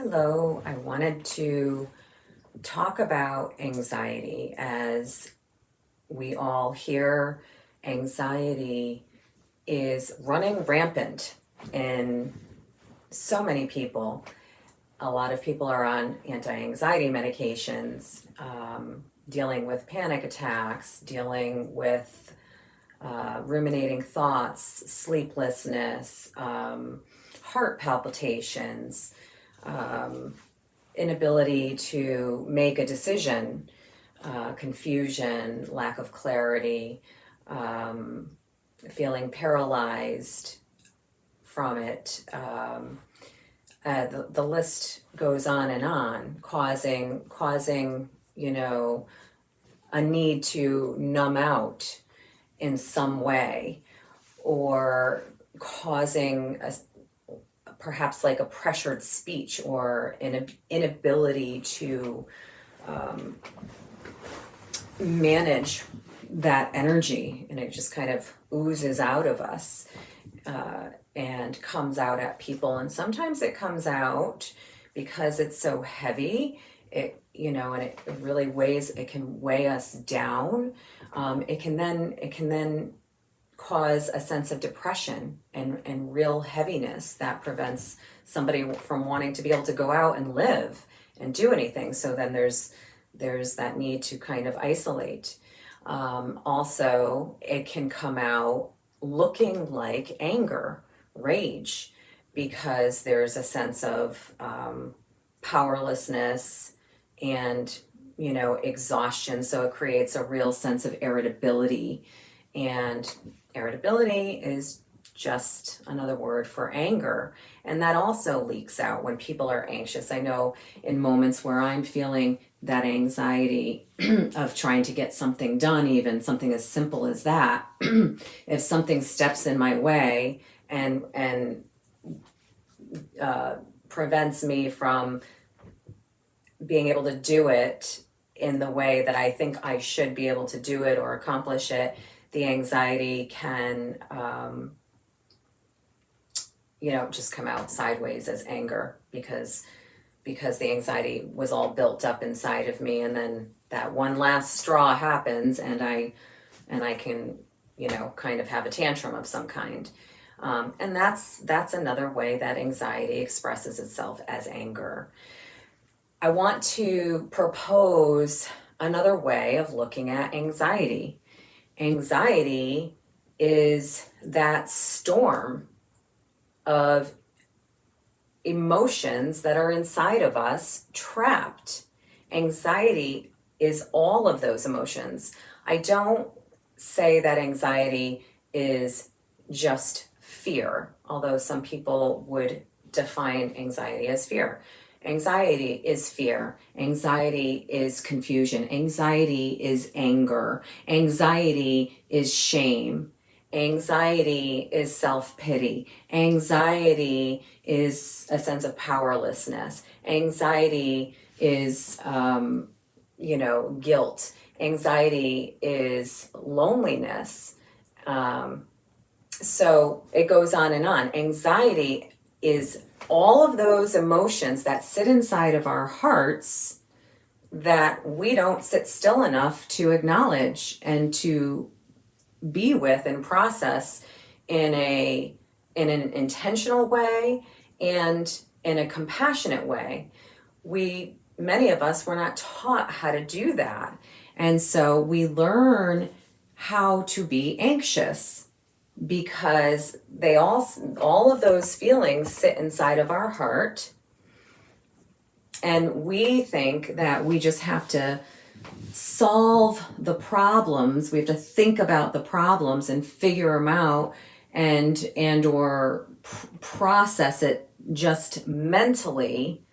Hello, I wanted to talk about anxiety. As we all hear, anxiety is running rampant in so many people. A lot of people are on anti-anxiety medications, dealing with panic attacks, dealing with ruminating thoughts, sleeplessness, heart palpitations, inability to make a decision, confusion, lack of clarity, feeling paralyzed from it. The list goes on, causing a need to numb out in some way, or causing perhaps like a pressured speech or an inability to manage that energy, and it just kind of oozes out of us and comes out at people. And sometimes it comes out because it's so heavy, and it really weighs. It can weigh us down. It can then cause a sense of depression and real heaviness that prevents somebody from wanting to be able to go out and live and do anything. So then there's that need to kind of isolate. Also, it can come out looking like anger, rage, because there's a sense of powerlessness and exhaustion. So it creates a real sense of irritability, and irritability is just another word for anger. And that also leaks out when people are anxious. I know in moments where I'm feeling that anxiety of trying to get something done, even something as simple as that, if something steps in my way and prevents me from being able to do it in the way that I think I should be able to do it or accomplish it, the anxiety can, just come out sideways as anger, because the anxiety was all built up inside of me, and then that one last straw happens, and I can, kind of have a tantrum of some kind. And that's another way that anxiety expresses itself, as anger. I want to propose another way of looking at anxiety. Anxiety is that storm of emotions that are inside of us, trapped. Anxiety is all of those emotions. I don't say that anxiety is just fear, although some people would define anxiety as fear. Anxiety is fear. Anxiety is confusion. Anxiety is anger. Anxiety is shame. Anxiety is self-pity. Anxiety is a sense of powerlessness. Anxiety is, guilt. Anxiety is loneliness. So it goes on and on. Anxiety is all of those emotions that sit inside of our hearts that we don't sit still enough to acknowledge and to be with and process in an intentional way and in a compassionate way. Many of us were not taught how to do that. And so we learn how to be anxious, because all of those feelings sit inside of our heart, and we think that we just have to solve the problems. We have to think about the problems and figure them out, or process it just mentally.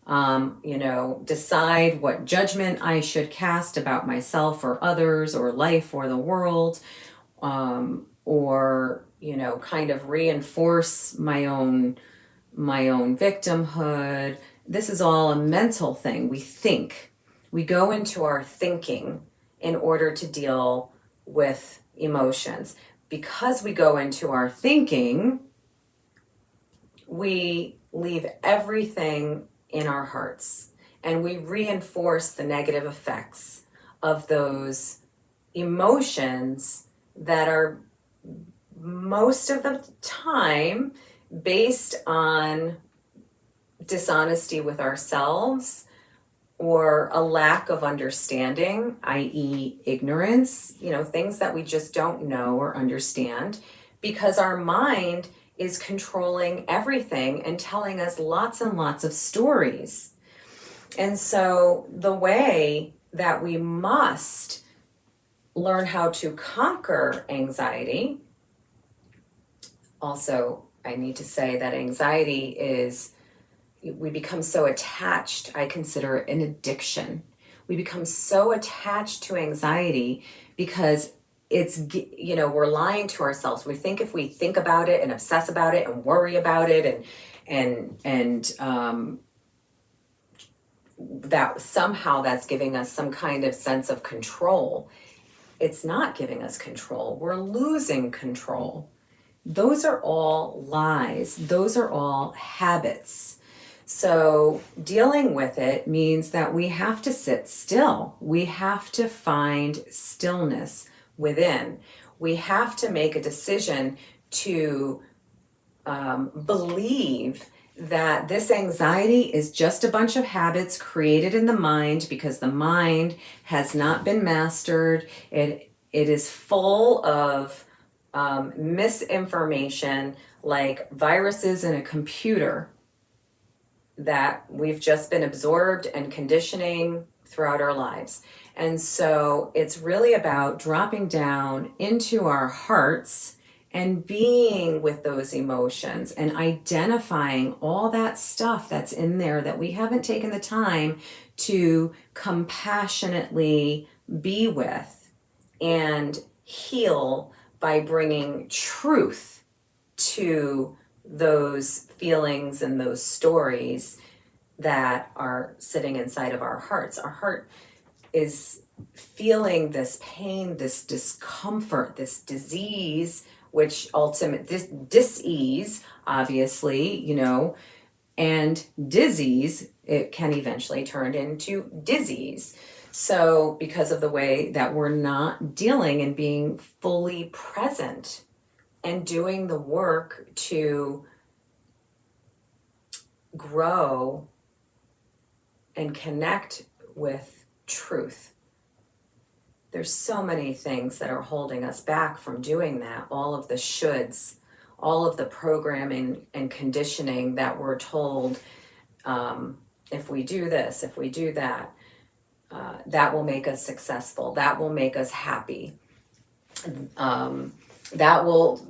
Decide what judgment I should cast about myself or others or life or the world, or kind of reinforce my own victimhood. This is all a mental thing. We go into our thinking in order to deal with emotions. Because we go into our thinking, we leave everything in our hearts, and we reinforce the negative effects of those emotions that are most of the time based on dishonesty with ourselves or a lack of understanding, i.e., ignorance, things that we just don't know or understand, because our mind is controlling everything and telling us lots and lots of stories. And so, the way that we must learn how to conquer anxiety, also, I need to say that anxiety is, we become so attached. I consider it an addiction. We become so attached to anxiety because it's, we're lying to ourselves. We think if we think about it and obsess about it and worry about it and that somehow that's giving us some kind of sense of control. It's not giving us control. We're losing control. Those are all lies. Those are all habits. So dealing with it means that we have to sit still. We have to find stillness within. We have to make a decision to believe that this anxiety is just a bunch of habits created in the mind because the mind has not been mastered. It is full of misinformation, like viruses in a computer that we've just been absorbed and conditioning throughout our lives. And so it's really about dropping down into our hearts and being with those emotions and identifying all that stuff that's in there that we haven't taken the time to compassionately be with and heal by bringing truth to those feelings and those stories that are sitting inside of our hearts. Our heart is feeling this pain, this discomfort, this disease, which dis-ease, obviously, and disease, it can eventually turn into disease. So because of the way that we're not dealing and being fully present and doing the work to grow and connect with truth. There's so many things that are holding us back from doing that. All of the shoulds, all of the programming and conditioning that we're told, if we do this, if we do that, that will make us successful. That will make us happy. That will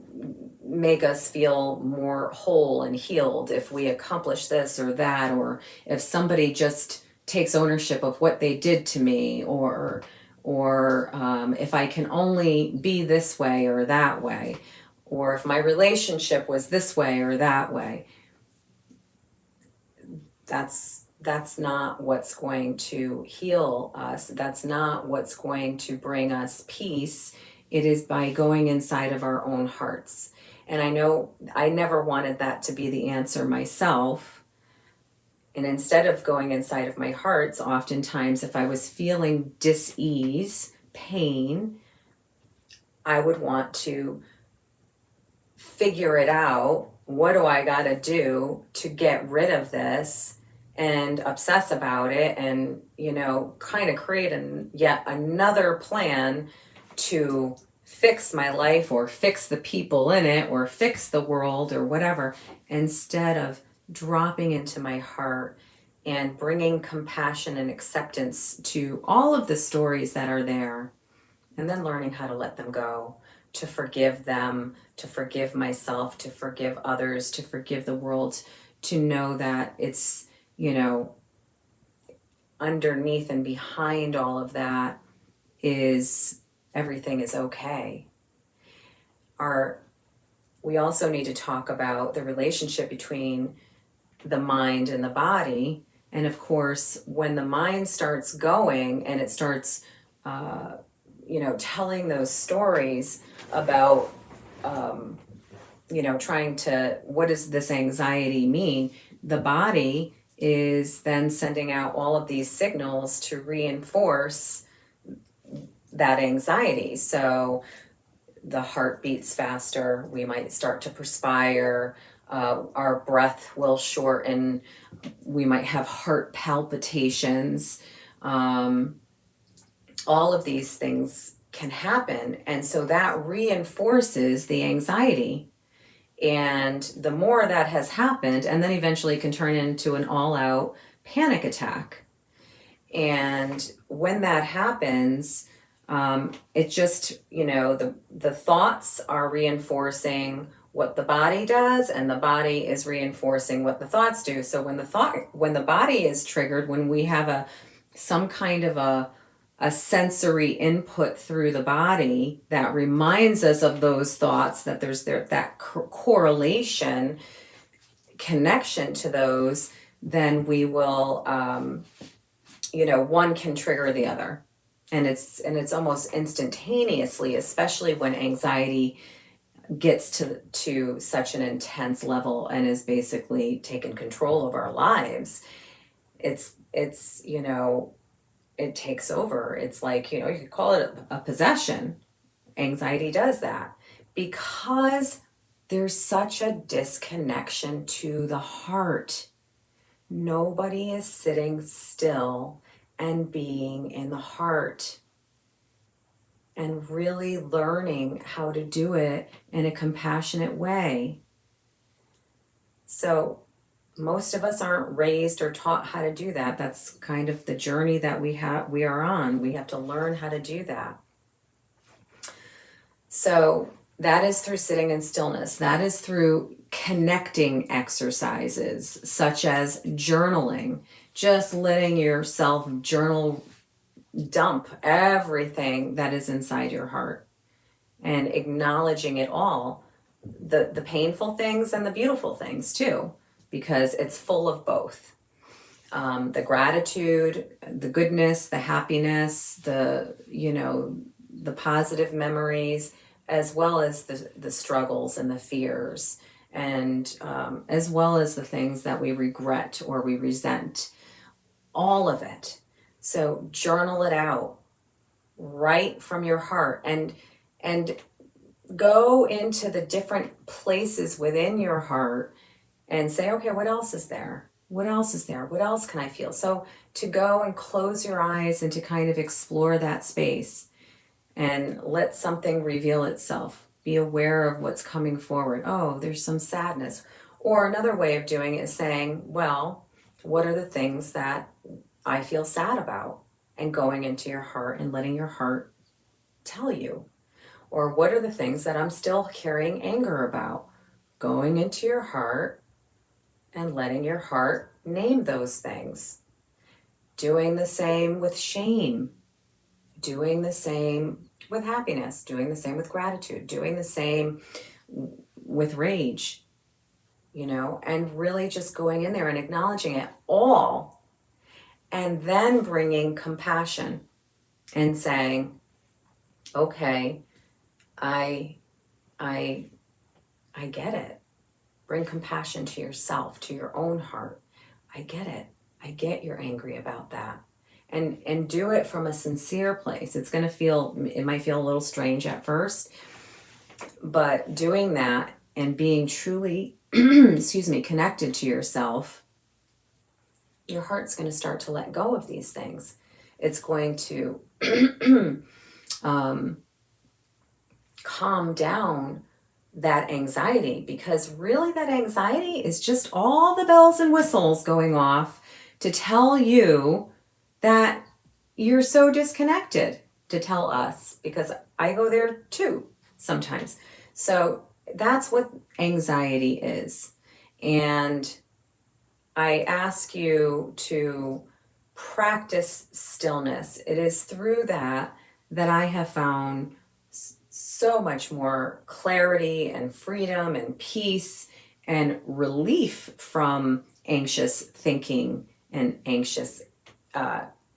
make us feel more whole and healed if we accomplish this or that, or if somebody just takes ownership of what they did to me, or if I can only be this way or that way, or if my relationship was this way or that way. That's not what's going to heal us. That's not what's going to bring us peace. It is by going inside of our own hearts. And I know I never wanted that to be the answer myself. And instead of going inside of my hearts, oftentimes if I was feeling dis-ease, pain, I would want to figure it out. What do I got to do to get rid of this and obsess about it and, kind of create yet another plan to fix my life or fix the people in it or fix the world or whatever, instead of dropping into my heart and bringing compassion and acceptance to all of the stories that are there, and then learning how to let them go, to forgive them, to forgive myself, to forgive others, to forgive the world, to know that it's, underneath and behind all of that is everything is okay. We also need to talk about the relationship between the mind and the body. And of course, when the mind starts going and it starts, telling those stories about, trying to, what does this anxiety mean? The body is then sending out all of these signals to reinforce that anxiety. So the heart beats faster, we might start to perspire, our breath will shorten, we might have heart palpitations. All of these things can happen. And so that reinforces the anxiety. And the more that has happened, and then eventually can turn into an all out panic attack. And when that happens, it just, the thoughts are reinforcing what the body does, and the body is reinforcing what the thoughts do. So when the body is triggered, when we have some kind of a sensory input through the body that reminds us of those thoughts, that there's that correlation connection to those, then we will, one can trigger the other. And it's almost instantaneously, especially when anxiety gets to such an intense level and is basically taken control of our lives. It's it takes over. It's like, you could call it a possession. Anxiety does that because there's such a disconnection to the heart. Nobody is sitting still and being in the heart and really learning how to do it in a compassionate way. So most of us aren't raised or taught how to do that. That's kind of the journey that we are on. We have to learn how to do that. So that is through sitting in stillness. That is through connecting exercises such as journaling, just letting yourself journal, dump everything that is inside your heart and acknowledging it all, the painful things and the beautiful things too, because it's full of both. The gratitude, the goodness, the happiness, the positive memories, as well as the struggles and the fears, and as well as the things that we regret or we resent, all of it. So journal it out right from your heart, and go into the different places within your heart and say, okay, what else is there? What else is there? What else can I feel? So to go and close your eyes and to kind of explore that space and let something reveal itself. Be aware of what's coming forward. Oh, there's some sadness. Or another way of doing it is saying, well, what are the things that I feel sad about? And going into your heart and letting your heart tell you. Or what are the things that I'm still carrying anger about? Going into your heart and letting your heart name those things. Doing the same with shame. Doing the same with happiness. Doing the same with gratitude. Doing the same with rage. And really just going in there and acknowledging it all. And then bringing compassion and saying, okay, I get it. Bring compassion to yourself, to your own heart. I get it. I get you're angry about that. And do it from a sincere place. It might feel a little strange at first, but doing that and being truly, connected to yourself, your heart's going to start to let go of these things. It's going to calm down that anxiety, because really that anxiety is just all the bells and whistles going off to tell you that you're so disconnected, to tell us, because I go there too sometimes. So that's what anxiety is. And I ask you to practice stillness. It is through that I have found so much more clarity and freedom and peace and relief from anxious thinking and anxious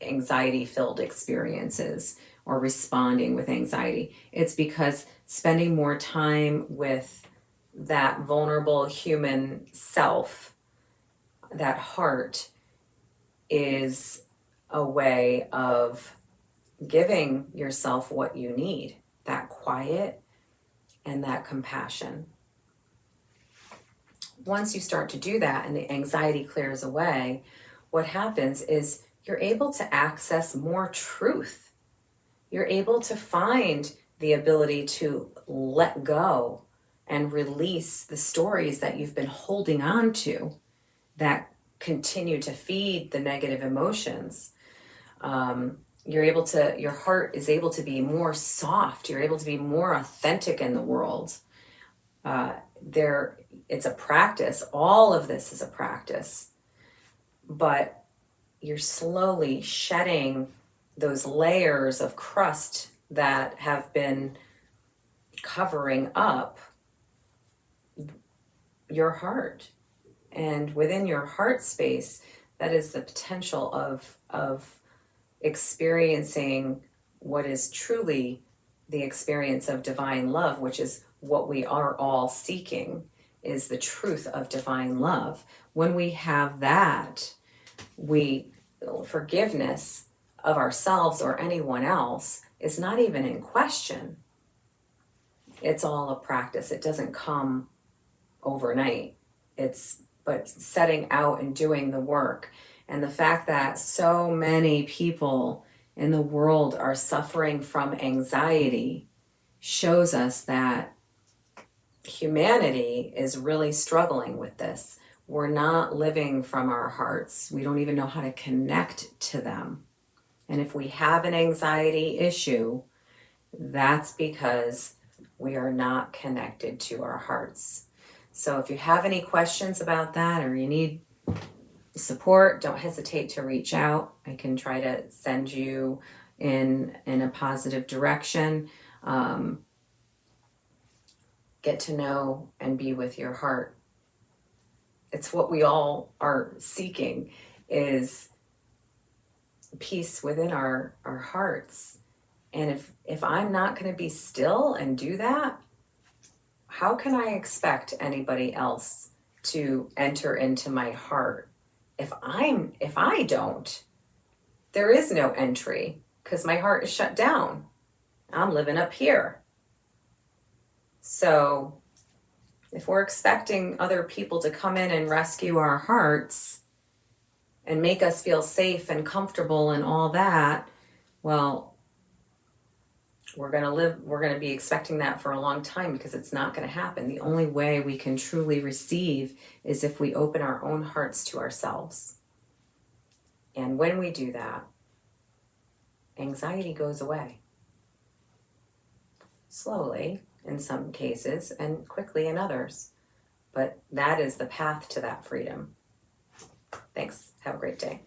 anxiety-filled experiences or responding with anxiety. It's because spending more time with that vulnerable human self, that heart is a way of giving yourself what you need, that quiet and that compassion. Once you start to do that and the anxiety clears away, what happens is you're able to access more truth. You're able to find the ability to let go and release the stories that you've been holding on to that continue to feed the negative emotions. Your heart is able to be more soft. You're able to be more authentic in the world. It's a practice. All of this is a practice, but you're slowly shedding those layers of crust that have been covering up your heart. And within your heart space, that is the potential of experiencing what is truly the experience of divine love, which is what we are all seeking, is the truth of divine love. When we have that, forgiveness of ourselves or anyone else is not even in question. It's all a practice. It doesn't come overnight. But setting out and doing the work. And the fact that so many people in the world are suffering from anxiety shows us that humanity is really struggling with this. We're not living from our hearts. We don't even know how to connect to them. And if we have an anxiety issue, that's because we are not connected to our hearts. So if you have any questions about that or you need support, don't hesitate to reach out. I can try to send you in a positive direction. Get to know and be with your heart. It's what we all are seeking, is peace within our hearts. And if I'm not going to be still and do that, how can I expect anybody else to enter into my heart? If I don't, there is no entry, because my heart is shut down. I'm living up here. So if we're expecting other people to come in and rescue our hearts and make us feel safe and comfortable and all that, well, we're going to be expecting that for a long time, because it's not going to happen. The only way we can truly receive is if we open our own hearts to ourselves. And when we do that, anxiety goes away. Slowly in some cases and quickly in others. But that is the path to that freedom. Thanks. Have a great day.